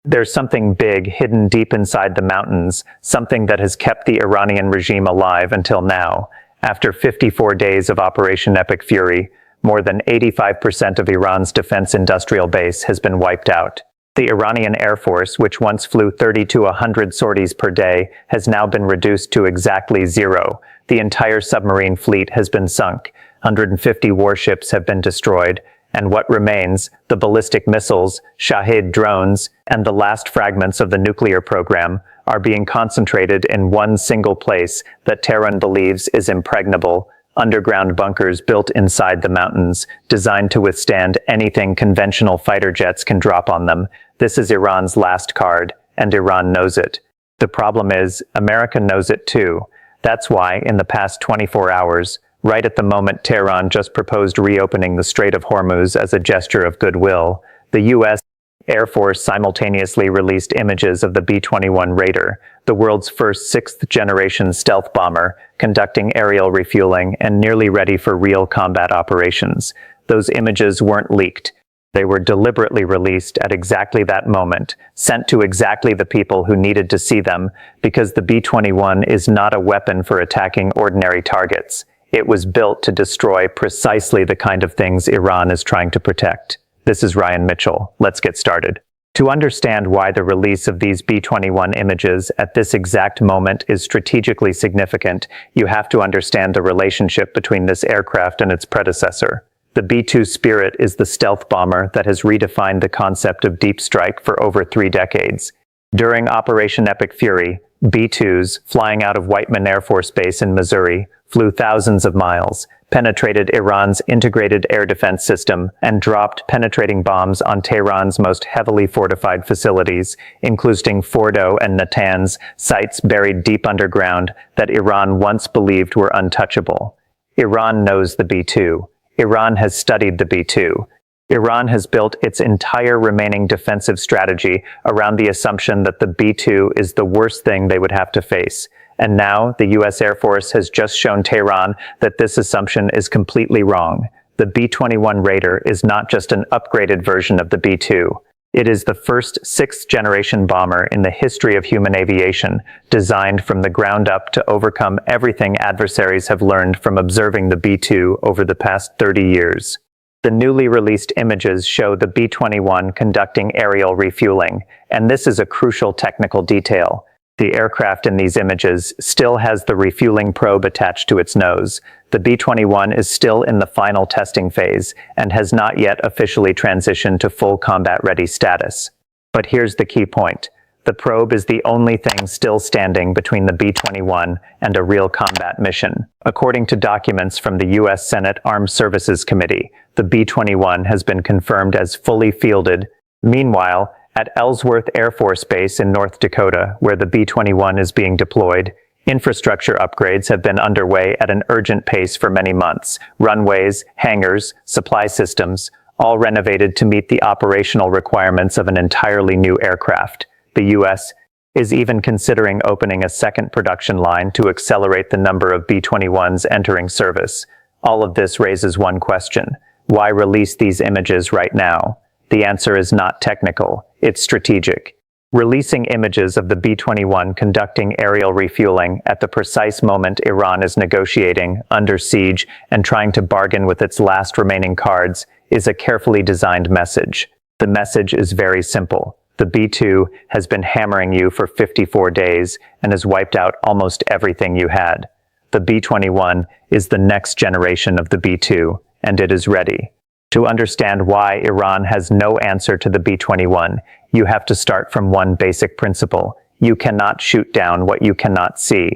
There's something big hidden deep inside the mountains, something that has kept the Iranian regime alive until now. After 54 days of Operation Epic Fury, more than 85% of Iran's defense industrial base has been wiped out. The Iranian Air Force, which once flew 30 to 100 sorties per day, has now been reduced to exactly 0. The entire submarine fleet has been sunk, 150 warships have been destroyed, and what remains, the ballistic missiles, Shahed drones, and the last fragments of the nuclear program, are being concentrated in one single place that Tehran believes is impregnable, underground bunkers built inside the mountains, designed to withstand anything conventional fighter jets can drop on them. This is Iran's last card, and Iran knows it. The problem is, America knows it too. That's why, in the past 24 hours, right at the moment Tehran just proposed reopening the Strait of Hormuz as a gesture of goodwill, the U.S. Air Force simultaneously released images of the B-21 Raider, the world's first sixth-generation stealth bomber, conducting aerial refueling and nearly ready for real combat operations. Those images weren't leaked. They were deliberately released at exactly that moment, sent to exactly the people who needed to see them, because the B-21 is not a weapon for attacking ordinary targets. It was built to destroy precisely the kind of things Iran is trying to protect. This is Ryan Mitchell. Let's get started. To understand why the release of these B-21 images at this exact moment is strategically significant, you have to understand the relationship between this aircraft and its predecessor. The B-2 Spirit is the stealth bomber that has redefined the concept of deep strike for over 3 decades. During Operation Epic Fury, B-2s, flying out of Whiteman Air Force Base in Missouri, flew thousands of miles, penetrated Iran's integrated air defense system, and dropped penetrating bombs on Tehran's most heavily fortified facilities, including Fordo and Natanz, sites buried deep underground that Iran once believed were untouchable. Iran knows the B-2. Iran has studied the B-2. Iran has built its entire remaining defensive strategy around the assumption that the B-2 is the worst thing they would have to face. And now, the U.S. Air Force has just shown Tehran that this assumption is completely wrong. The B-21 Raider is not just an upgraded version of the B-2. It is the first sixth-generation bomber in the history of human aviation, designed from the ground up to overcome everything adversaries have learned from observing the B-2 over the past 30 years. The newly released images show the B-21 conducting aerial refueling, and this is a crucial technical detail. The aircraft in these images still has the refueling probe attached to its nose. The B-21 is still in the final testing phase and has not yet officially transitioned to full combat-ready status. But here's the key point. The probe is the only thing still standing between the B-21 and a real combat mission. According to documents from the U.S. Senate Armed Services Committee, the B-21 has been confirmed as fully fielded. Meanwhile, at Ellsworth Air Force Base in North Dakota, where the B-21 is being deployed, infrastructure upgrades have been underway at an urgent pace for many months. Runways, hangars, supply systems, all renovated to meet the operational requirements of an entirely new aircraft. The U.S. is even considering opening a second production line to accelerate the number of B-21s entering service. All of this raises one question. Why release these images right now? The answer is not technical, it's strategic. Releasing images of the B-21 conducting aerial refueling at the precise moment Iran is negotiating, under siege, and trying to bargain with its last remaining cards is a carefully designed message. The message is very simple. The B-2 has been hammering you for 54 days and has wiped out almost everything you had. The B-21 is the next generation of the B-2, and it is ready. To understand why Iran has no answer to the B-21, you have to start from one basic principle. You cannot shoot down what you cannot see.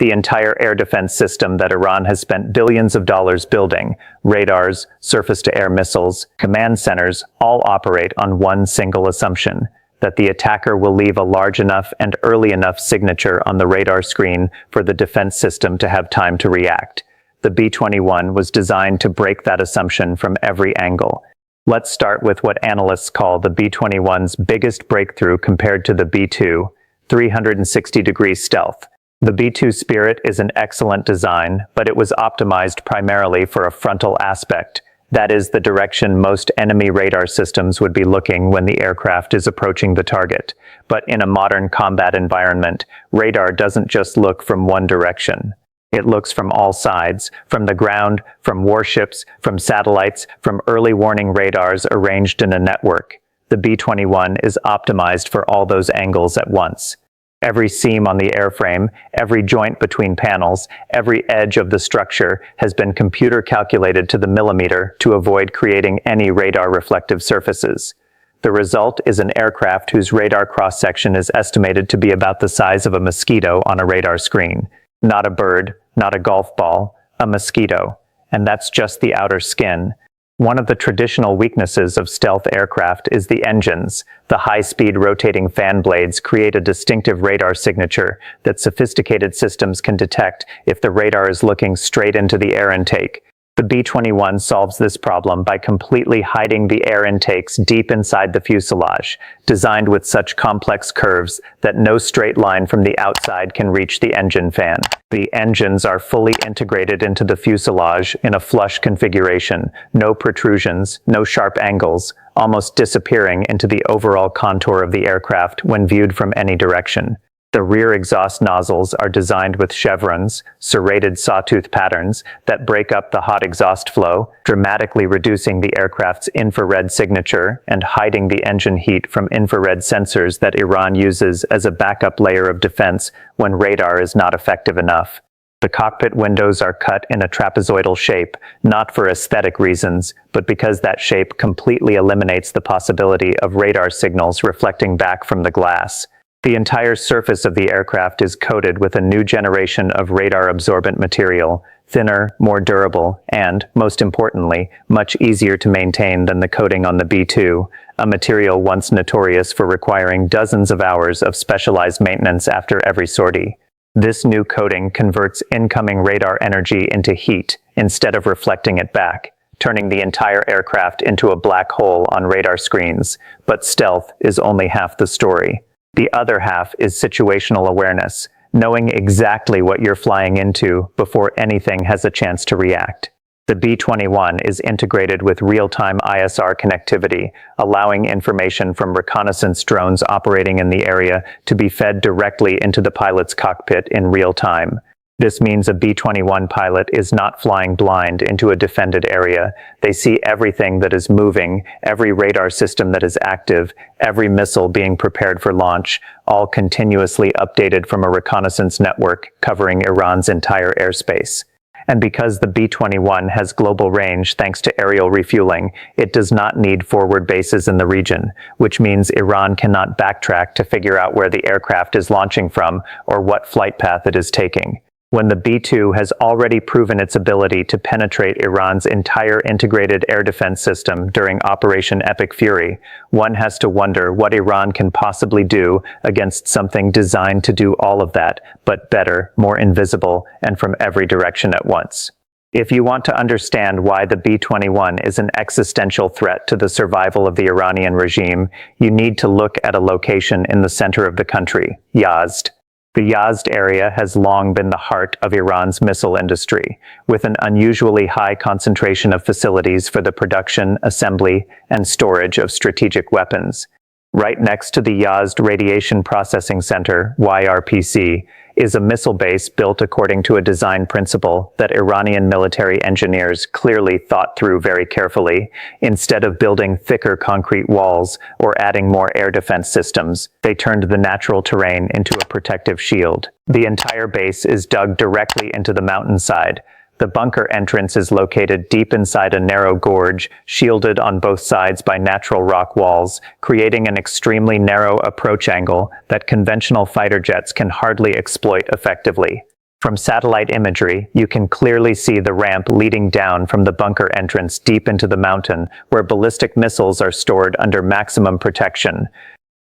The entire air defense system that Iran has spent billions of dollars building, radars, surface-to-air missiles, command centers, all operate on one single assumption, that the attacker will leave a large enough and early enough signature on the radar screen for the defense system to have time to react. The B-21 was designed to break that assumption from every angle. Let's start with what analysts call the B-21's biggest breakthrough compared to the B-2, 360-degree stealth. The B-2 Spirit is an excellent design, but it was optimized primarily for a frontal aspect, That is the direction most enemy radar systems would be looking when the aircraft is approaching the target. But in a modern combat environment, radar doesn't just look from one direction. It looks from all sides, from the ground, from warships, from satellites, from early warning radars arranged in a network. The B-21 is optimized for all those angles at once. Every seam on the airframe, every joint between panels, every edge of the structure has been computer calculated to the millimeter to avoid creating any radar reflective surfaces. The result is an aircraft whose radar cross-section is estimated to be about the size of a mosquito on a radar screen. Not a bird, not a golf ball, a mosquito. And that's just the outer skin. One of the traditional weaknesses of stealth aircraft is the engines. The high-speed rotating fan blades create a distinctive radar signature that sophisticated systems can detect if the radar is looking straight into the air intake. The B-21 solves this problem by completely hiding the air intakes deep inside the fuselage, designed with such complex curves that no straight line from the outside can reach the engine fan. The engines are fully integrated into the fuselage in a flush configuration, no protrusions, no sharp angles, almost disappearing into the overall contour of the aircraft when viewed from any direction. The rear exhaust nozzles are designed with chevrons, serrated sawtooth patterns that break up the hot exhaust flow, dramatically reducing the aircraft's infrared signature and hiding the engine heat from infrared sensors that Iran uses as a backup layer of defense when radar is not effective enough. The cockpit windows are cut in a trapezoidal shape, not for aesthetic reasons, but because that shape completely eliminates the possibility of radar signals reflecting back from the glass. The entire surface of the aircraft is coated with a new generation of radar-absorbent material, thinner, more durable, and, most importantly, much easier to maintain than the coating on the B-2, a material once notorious for requiring dozens of hours of specialized maintenance after every sortie. This new coating converts incoming radar energy into heat instead of reflecting it back, turning the entire aircraft into a black hole on radar screens. But stealth is only half the story. The other half is situational awareness, knowing exactly what you're flying into before anything has a chance to react. The B-21 is integrated with real-time ISR connectivity, allowing information from reconnaissance drones operating in the area to be fed directly into the pilot's cockpit in real time. This means a B-21 pilot is not flying blind into a defended area. They see everything that is moving, every radar system that is active, every missile being prepared for launch, all continuously updated from a reconnaissance network covering Iran's entire airspace. And because the B-21 has global range thanks to aerial refueling, it does not need forward bases in the region, which means Iran cannot backtrack to figure out where the aircraft is launching from or what flight path it is taking. When the B-2 has already proven its ability to penetrate Iran's entire integrated air defense system during Operation Epic Fury, one has to wonder what Iran can possibly do against something designed to do all of that, but better, more invisible, and from every direction at once. If you want to understand why the B-21 is an existential threat to the survival of the Iranian regime, you need to look at a location in the center of the country, Yazd. The Yazd area has long been the heart of Iran's missile industry, with an unusually high concentration of facilities for the production, assembly, and storage of strategic weapons. Right next to the Yazd Radiation Processing Center, YRPC, is a missile base built according to a design principle that Iranian military engineers clearly thought through very carefully. Instead of building thicker concrete walls or adding more air defense systems, they turned the natural terrain into a protective shield. The entire base is dug directly into the mountainside. The bunker entrance is located deep inside a narrow gorge, shielded on both sides by natural rock walls, creating an extremely narrow approach angle that conventional fighter jets can hardly exploit effectively. From satellite imagery, you can clearly see the ramp leading down from the bunker entrance deep into the mountain, where ballistic missiles are stored under maximum protection.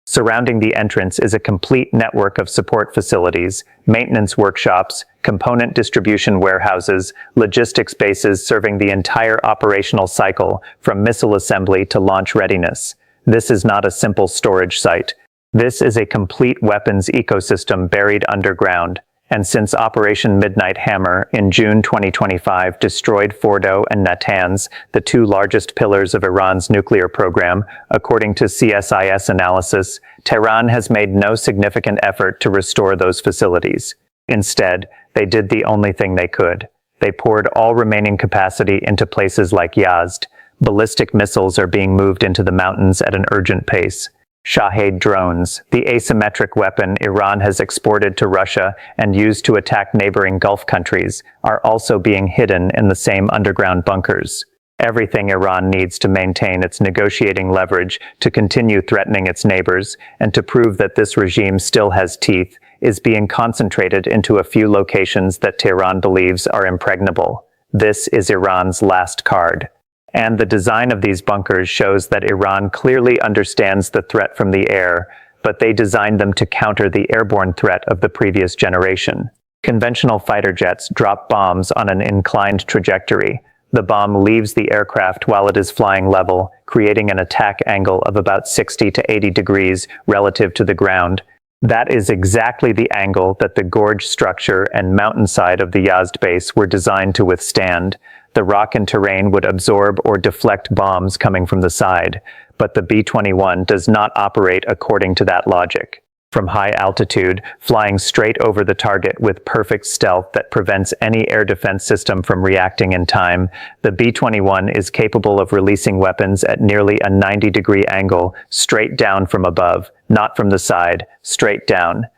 Surrounding the entrance is a complete network of support facilities, maintenance workshops, component distribution warehouses, logistics bases serving the entire operational cycle from missile assembly to launch readiness. This is not a simple storage site. This is a complete weapons ecosystem buried underground, and since Operation Midnight Hammer in June 2025 destroyed Fordo and Natanz, the two largest pillars of Iran's nuclear program, according to CSIS analysis, Tehran has made no significant effort to restore those facilities. Instead, they did the only thing they could. They poured all remaining capacity into places like Yazd. Ballistic missiles are being moved into the mountains at an urgent pace. Shahed drones, the asymmetric weapon Iran has exported to Russia and used to attack neighboring Gulf countries, are also being hidden in the same underground bunkers. Everything Iran needs to maintain its negotiating leverage, to continue threatening its neighbors, and to prove that this regime still has teeth, is being concentrated into a few locations that Tehran believes are impregnable. This is Iran's last card. And the design of these bunkers shows that Iran clearly understands the threat from the air, but they designed them to counter the airborne threat of the previous generation. Conventional fighter jets drop bombs on an inclined trajectory. The bomb leaves the aircraft while it is flying level, creating an attack angle of about 60 to 80 degrees relative to the ground. That is exactly the angle that the gorge structure and mountainside of the Yazd base were designed to withstand. The rock and terrain would absorb or deflect bombs coming from the side, but the B-21 does not operate according to that logic. From high altitude, flying straight over the target with perfect stealth that prevents any air defense system from reacting in time, the B-21 is capable of releasing weapons at nearly a 90-degree angle, straight down from above, not from the side, straight down.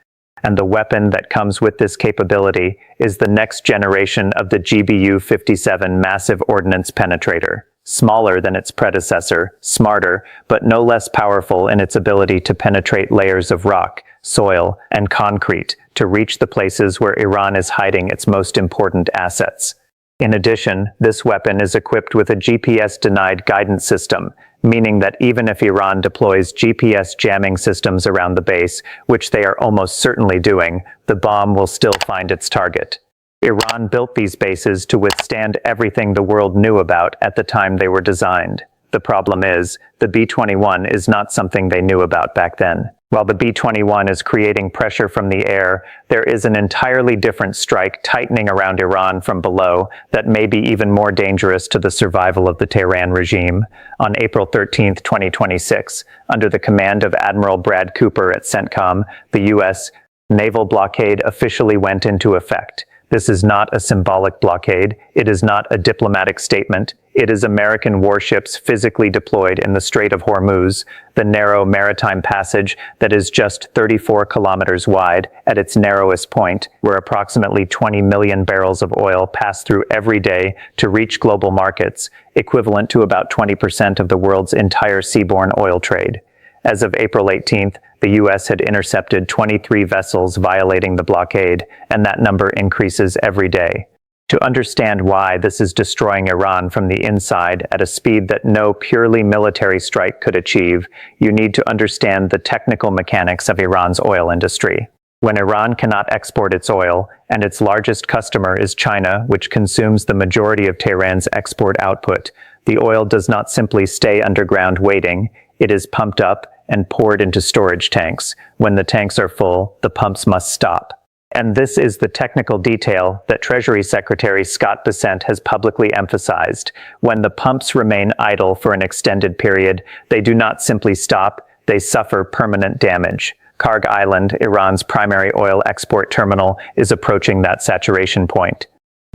And the weapon that comes with this capability is the next generation of the GBU-57 massive ordnance penetrator. Smaller than its predecessor, smarter, but no less powerful in its ability to penetrate layers of rock, soil, and concrete to reach the places where Iran is hiding its most important assets. In addition, this weapon is equipped with a GPS-denied guidance system, meaning that even if Iran deploys GPS jamming systems around the base, which they are almost certainly doing, the bomb will still find its target. Iran built these bases to withstand everything the world knew about at the time they were designed. The problem is, the B-21 is not something they knew about back then. While the B-21 is creating pressure from the air, there is an entirely different strike tightening around Iran from below that may be even more dangerous to the survival of the Tehran regime. On April 13, 2026, under the command of Admiral Brad Cooper at CENTCOM, the U.S. naval blockade officially went into effect. This is not a symbolic blockade. It is not a diplomatic statement. It is American warships physically deployed in the Strait of Hormuz, the narrow maritime passage that is just 34 kilometers wide at its narrowest point, where approximately 20 million barrels of oil pass through every day to reach global markets, equivalent to about 20% of the world's entire seaborne oil trade. As of April 18th, the U.S. had intercepted 23 vessels violating the blockade, and that number increases every day. To understand why this is destroying Iran from the inside at a speed that no purely military strike could achieve, you need to understand the technical mechanics of Iran's oil industry. When Iran cannot export its oil, and its largest customer is China, which consumes the majority of Tehran's export output, the oil does not simply stay underground waiting. It is pumped up and poured into storage tanks. When the tanks are full, the pumps must stop. And this is the technical detail that Treasury Secretary Scott Bessent has publicly emphasized. When the pumps remain idle for an extended period, they do not simply stop, they suffer permanent damage. Karg Island, Iran's primary oil export terminal, is approaching that saturation point.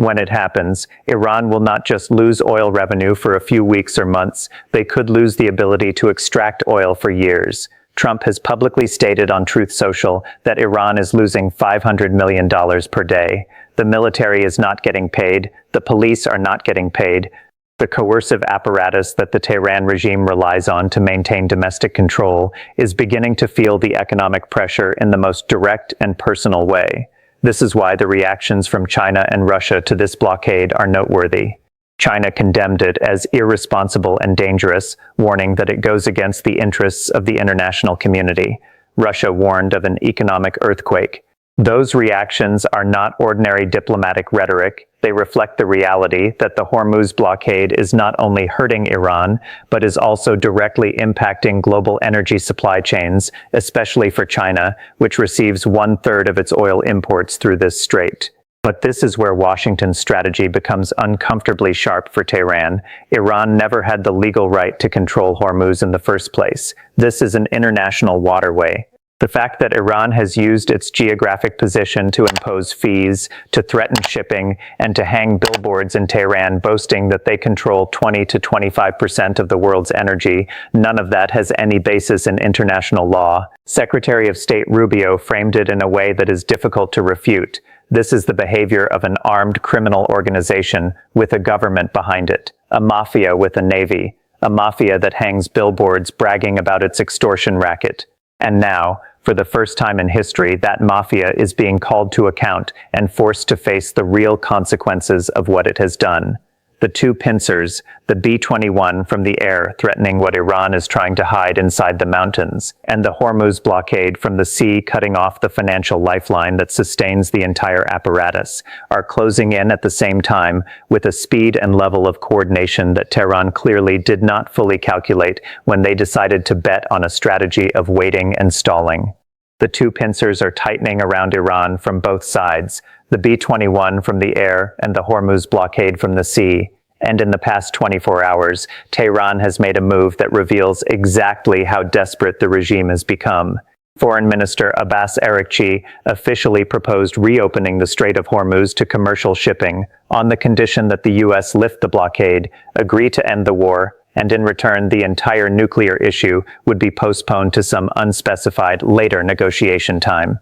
When it happens, Iran will not just lose oil revenue for a few weeks or months, they could lose the ability to extract oil for years. Trump has publicly stated on Truth Social that Iran is losing $500 million per day. The military is not getting paid, the police are not getting paid. The coercive apparatus that the Tehran regime relies on to maintain domestic control is beginning to feel the economic pressure in the most direct and personal way. This is why the reactions from China and Russia to this blockade are noteworthy. China condemned it as irresponsible and dangerous, warning that it goes against the interests of the international community. Russia warned of an economic earthquake. Those reactions are not ordinary diplomatic rhetoric. They reflect the reality that the Hormuz blockade is not only hurting Iran, but is also directly impacting global energy supply chains, especially for China, which receives 1/3 of its oil imports through this strait. But this is where Washington's strategy becomes uncomfortably sharp for Tehran. Iran never had the legal right to control Hormuz in the first place. This is an international waterway. The fact that Iran has used its geographic position to impose fees, to threaten shipping, and to hang billboards in Tehran boasting that they control 20 to 25% of the world's energy, none of that has any basis in international law. Secretary of State Rubio framed it in a way that is difficult to refute. This is the behavior of an armed criminal organization with a government behind it, a mafia with a navy, a mafia that hangs billboards bragging about its extortion racket. And now, for the first time in history, that mafia is being called to account and forced to face the real consequences of what it has done. The two pincers, the B-21 from the air threatening what Iran is trying to hide inside the mountains, and the Hormuz blockade from the sea cutting off the financial lifeline that sustains the entire apparatus, are closing in at the same time with a speed and level of coordination that Tehran clearly did not fully calculate when they decided to bet on a strategy of waiting and stalling. The two pincers are tightening around Iran from both sides, the B-21 from the air and the Hormuz blockade from the sea. And in the past 24 hours, Tehran has made a move that reveals exactly how desperate the regime has become. Foreign Minister Abbas Araghchi officially proposed reopening the Strait of Hormuz to commercial shipping on the condition that the U.S. lift the blockade, agree to end the war, and in return the entire nuclear issue would be postponed to some unspecified later negotiation time.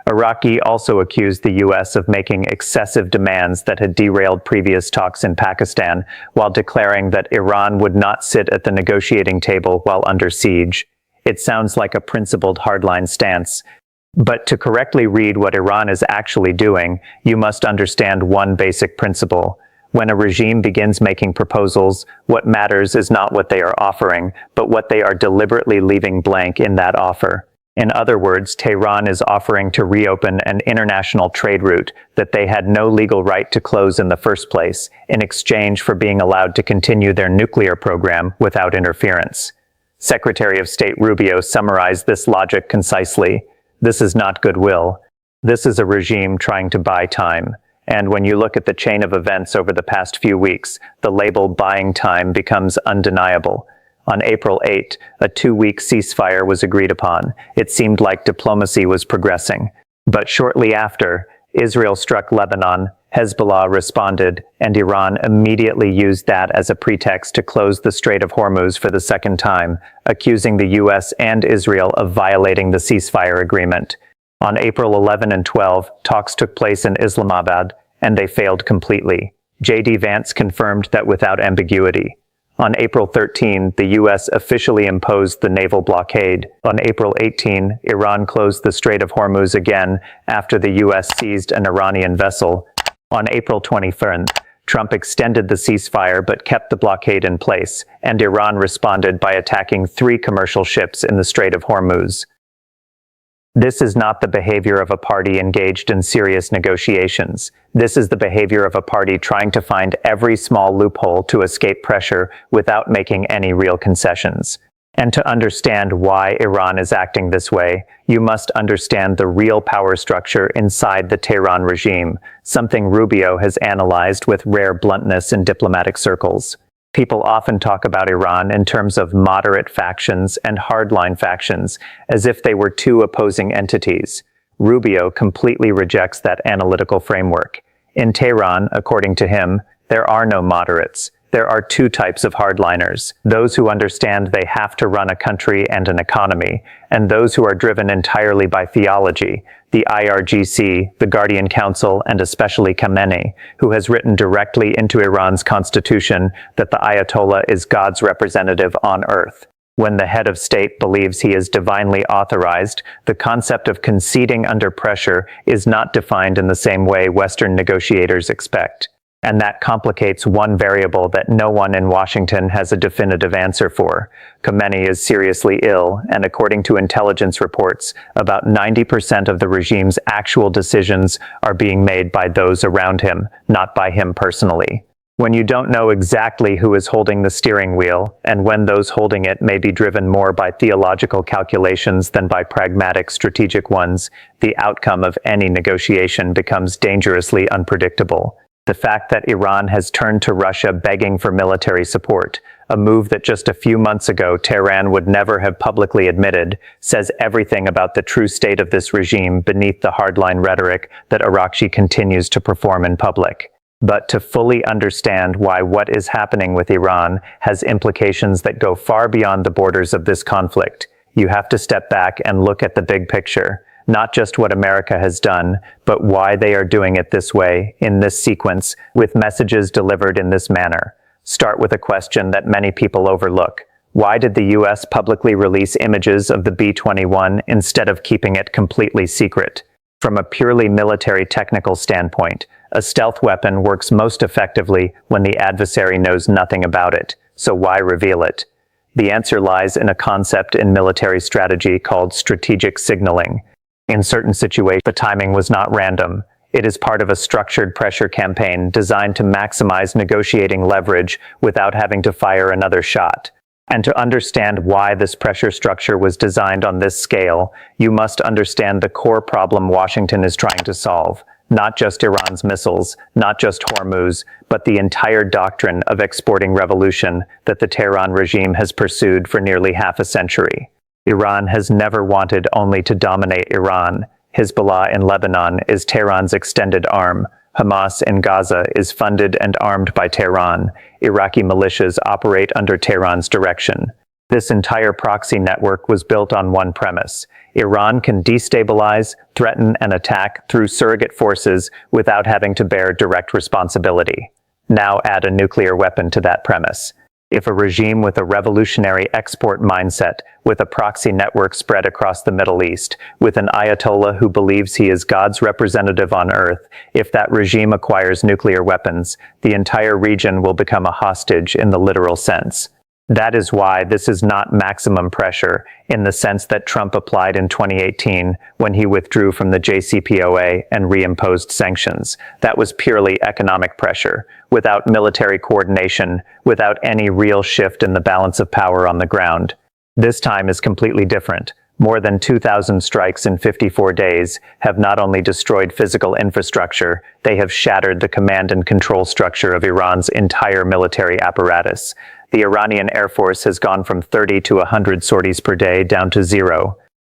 Araghchi also accused the U.S. of making excessive demands that had derailed previous talks in Pakistan, while declaring that Iran would not sit at the negotiating table while under siege. It sounds like a principled hardline stance. But to correctly read what Iran is actually doing, you must understand one basic principle. When a regime begins making proposals, what matters is not what they are offering, but what they are deliberately leaving blank in that offer. In other words, Tehran is offering to reopen an international trade route that they had no legal right to close in the first place, in exchange for being allowed to continue their nuclear program without interference. Secretary of State Rubio summarized this logic concisely. This is not goodwill. This is a regime trying to buy time. And when you look at the chain of events over the past few weeks, the label buying time becomes undeniable. On April 8, a 2-week ceasefire was agreed upon. It seemed like diplomacy was progressing. But shortly after, Israel struck Lebanon, Hezbollah responded, and Iran immediately used that as a pretext to close the Strait of Hormuz for the second time, accusing the U.S. and Israel of violating the ceasefire agreement. On April 11 and 12, talks took place in Islamabad, and they failed completely. J.D. Vance confirmed that without ambiguity. On April 13, the U.S. officially imposed the naval blockade. On April 18, Iran closed the Strait of Hormuz again after the U.S. seized an Iranian vessel. On April 23, Trump extended the ceasefire but kept the blockade in place, and Iran responded by attacking 3 commercial ships in the Strait of Hormuz. This is not the behavior of a party engaged in serious negotiations. This is the behavior of a party trying to find every small loophole to escape pressure without making any real concessions. And to understand why Iran is acting this way, you must understand the real power structure inside the Tehran regime, something Rubio has analyzed with rare bluntness in diplomatic circles. People often talk about Iran in terms of moderate factions and hardline factions, as if they were two opposing entities. Rubio completely rejects that analytical framework. In Tehran, according to him, there are no moderates. There are 2 types of hardliners: those who understand they have to run a country and an economy, and those who are driven entirely by theology, the IRGC, the Guardian Council, and especially Khamenei, who has written directly into Iran's constitution that the Ayatollah is God's representative on earth. When the head of state believes he is divinely authorized, the concept of conceding under pressure is not defined in the same way Western negotiators expect. And that complicates one variable that no one in Washington has a definitive answer for. Khomeini is seriously ill, and according to intelligence reports, about 90% of the regime's actual decisions are being made by those around him, not by him personally. When you don't know exactly who is holding the steering wheel, and when those holding it may be driven more by theological calculations than by pragmatic strategic ones, the outcome of any negotiation becomes dangerously unpredictable. The fact that Iran has turned to Russia begging for military support, a move that just a few months ago Tehran would never have publicly admitted, says everything about the true state of this regime beneath the hardline rhetoric that Arakchi continues to perform in public. But to fully understand why what is happening with Iran has implications that go far beyond the borders of this conflict, you have to step back and look at the big picture. Not just what America has done, but why they are doing it this way, in this sequence, with messages delivered in this manner. Start with a question that many people overlook. Why did the US publicly release images of the B-21 instead of keeping it completely secret? From a purely military technical standpoint, a stealth weapon works most effectively when the adversary knows nothing about it, so why reveal it? The answer lies in a concept in military strategy called strategic signaling. In certain situations, the timing was not random. It is part of a structured pressure campaign designed to maximize negotiating leverage without having to fire another shot. And to understand why this pressure structure was designed on this scale, you must understand the core problem Washington is trying to solve. Not just Iran's missiles, not just Hormuz, but the entire doctrine of exporting revolution that the Tehran regime has pursued for nearly half a century. Iran has never wanted only to dominate Iran. Hezbollah in Lebanon is Tehran's extended arm. Hamas in Gaza is funded and armed by Tehran. Iraqi militias operate under Tehran's direction. This entire proxy network was built on one premise. Iran can destabilize, threaten, and attack through surrogate forces without having to bear direct responsibility. Now add a nuclear weapon to that premise. If a regime with a revolutionary export mindset, with a proxy network spread across the Middle East, with an Ayatollah who believes he is God's representative on earth, if that regime acquires nuclear weapons, the entire region will become a hostage in the literal sense. That is why this is not maximum pressure in the sense that Trump applied in 2018 when he withdrew from the JCPOA and reimposed sanctions. That was purely economic pressure, without military coordination, without any real shift in the balance of power on the ground. This time is completely different. More than 2,000 strikes in 54 days have not only destroyed physical infrastructure, they have shattered the command and control structure of Iran's entire military apparatus. The Iranian Air Force has gone from 30 to 100 sorties per day down to 0.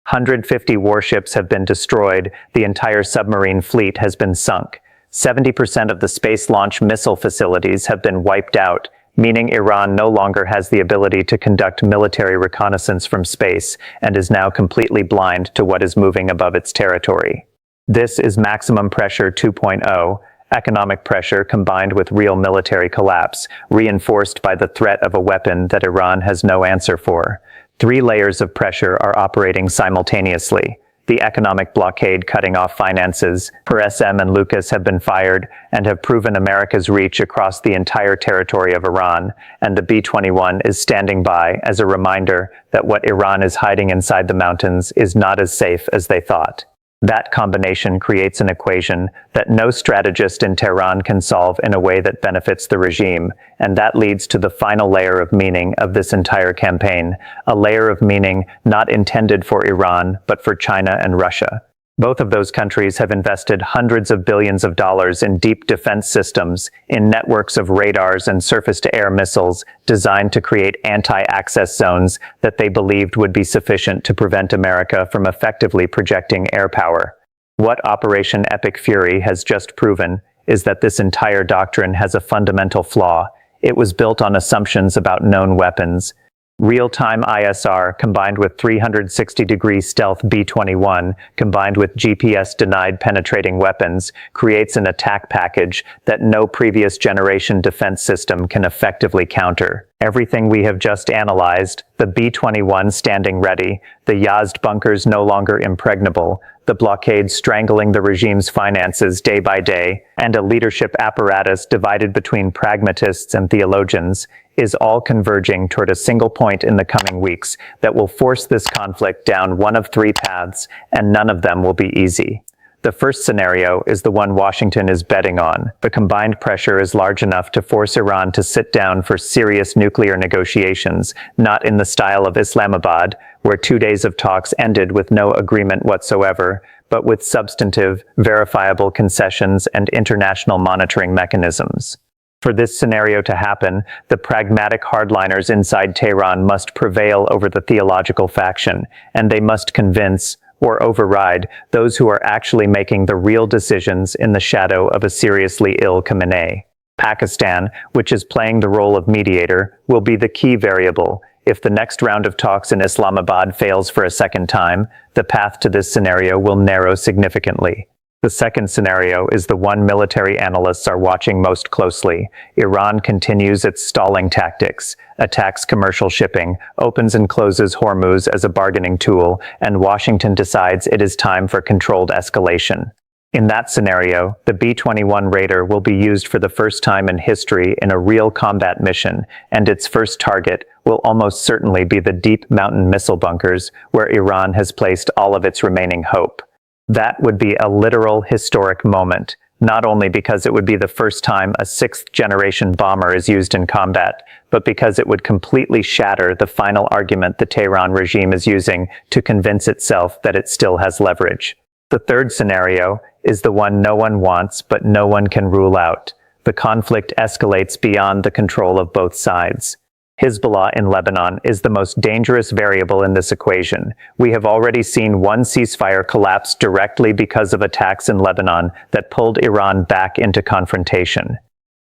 150 warships have been destroyed, the entire submarine fleet has been sunk. 70% of the space launch missile facilities have been wiped out, meaning Iran no longer has the ability to conduct military reconnaissance from space and is now completely blind to what is moving above its territory. This is maximum pressure 2.0, economic pressure combined with real military collapse, reinforced by the threat of a weapon that Iran has no answer for. 3 layers of pressure are operating simultaneously. The economic blockade cutting off finances, Per-SM and Lucas have been fired and have proven America's reach across the entire territory of Iran, and the B-21 is standing by as a reminder that what Iran is hiding inside the mountains is not as safe as they thought. That combination creates an equation that no strategist in Tehran can solve in a way that benefits the regime, and that leads to the final layer of meaning of this entire campaign, a layer of meaning not intended for Iran, but for China and Russia. Both of those countries have invested hundreds of billions of dollars in deep defense systems, in networks of radars and surface-to-air missiles designed to create anti-access zones that they believed would be sufficient to prevent America from effectively projecting air power. What Operation Epic Fury has just proven is that this entire doctrine has a fundamental flaw. It was built on assumptions about known weapons. Real-time ISR combined with 360-degree stealth B-21 combined with GPS-denied penetrating weapons creates an attack package that no previous generation defense system can effectively counter. Everything we have just analyzed, the B-21 standing ready, the Yazd bunkers no longer impregnable, the blockade strangling the regime's finances day by day, and a leadership apparatus divided between pragmatists and theologians, is all converging toward a single point in the coming weeks that will force this conflict down one of three paths, and none of them will be easy. The first scenario is the one Washington is betting on. The combined pressure is large enough to force Iran to sit down for serious nuclear negotiations, not in the style of Islamabad, where 2 days of talks ended with no agreement whatsoever, but with substantive, verifiable concessions and international monitoring mechanisms. For this scenario to happen, the pragmatic hardliners inside Tehran must prevail over the theological faction, and they must convince or override those who are actually making the real decisions in the shadow of a seriously ill Khamenei. Pakistan, which is playing the role of mediator, will be the key variable. If the next round of talks in Islamabad fails for a second time, the path to this scenario will narrow significantly. The second scenario is the one military analysts are watching most closely. Iran continues its stalling tactics, attacks commercial shipping, opens and closes Hormuz as a bargaining tool, and Washington decides it is time for controlled escalation. In that scenario, the B-21 Raider will be used for the first time in history in a real combat mission, and its first target will almost certainly be the deep mountain missile bunkers where Iran has placed all of its remaining hope. That would be a literal historic moment, not only because it would be the first time a sixth-generation bomber is used in combat, but because it would completely shatter the final argument the Tehran regime is using to convince itself that it still has leverage. The third scenario is the one no one wants but no one can rule out. The conflict escalates beyond the control of both sides. Hezbollah in Lebanon is the most dangerous variable in this equation. We have already seen one ceasefire collapse directly because of attacks in Lebanon that pulled Iran back into confrontation.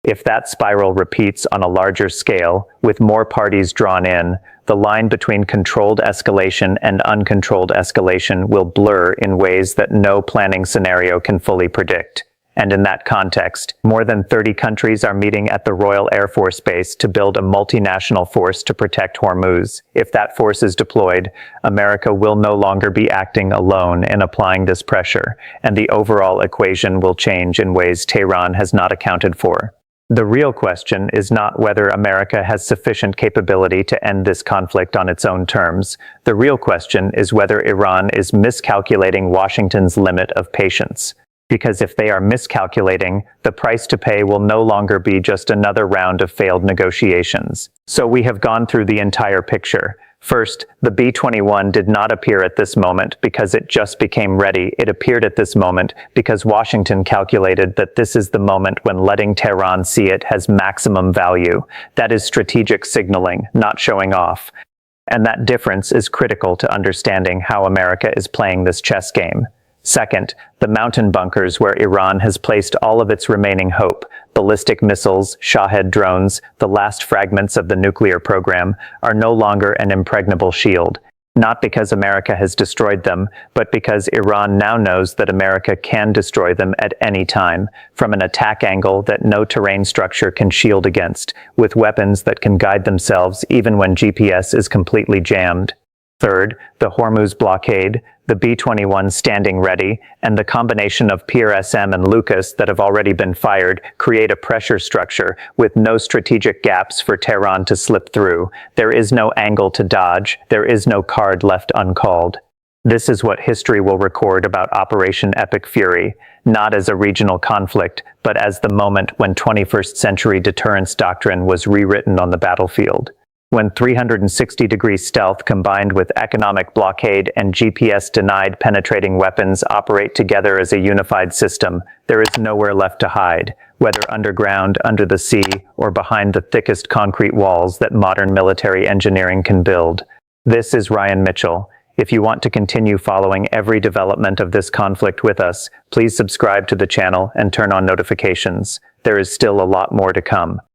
If that spiral repeats on a larger scale, with more parties drawn in, the line between controlled escalation and uncontrolled escalation will blur in ways that no planning scenario can fully predict. And in that context, more than 30 countries are meeting at the Royal Air Force Base to build a multinational force to protect Hormuz. If that force is deployed, America will no longer be acting alone in applying this pressure, and the overall equation will change in ways Tehran has not accounted for. The real question is not whether America has sufficient capability to end this conflict on its own terms. The real question is whether Iran is miscalculating Washington's limit of patience. Because if they are miscalculating, the price to pay will no longer be just another round of failed negotiations. So we have gone through the entire picture. First, the B-21 did not appear at this moment because it just became ready. It appeared at this moment because Washington calculated that this is the moment when letting Tehran see it has maximum value. That is strategic signaling, not showing off. And that difference is critical to understanding how America is playing this chess game. Second, the mountain bunkers where Iran has placed all of its remaining hope, ballistic missiles, Shahed drones, the last fragments of the nuclear program, are no longer an impregnable shield. Not because America has destroyed them, but because Iran now knows that America can destroy them at any time, from an attack angle that no terrain structure can shield against, with weapons that can guide themselves even when GPS is completely jammed. Third, the Hormuz blockade, the B-21 standing ready, and the combination of PRSM and Lucas that have already been fired create a pressure structure with no strategic gaps for Tehran to slip through. There is no angle to dodge. There is no card left uncalled. This is what history will record about Operation Epic Fury, not as a regional conflict, but as the moment when 21st century deterrence doctrine was rewritten on the battlefield. When 360-degree stealth combined with economic blockade and GPS-denied penetrating weapons operate together as a unified system, there is nowhere left to hide, whether underground, under the sea, or behind the thickest concrete walls that modern military engineering can build. This is Ryan Mitchell. If you want to continue following every development of this conflict with us, please subscribe to the channel and turn on notifications. There is still a lot more to come.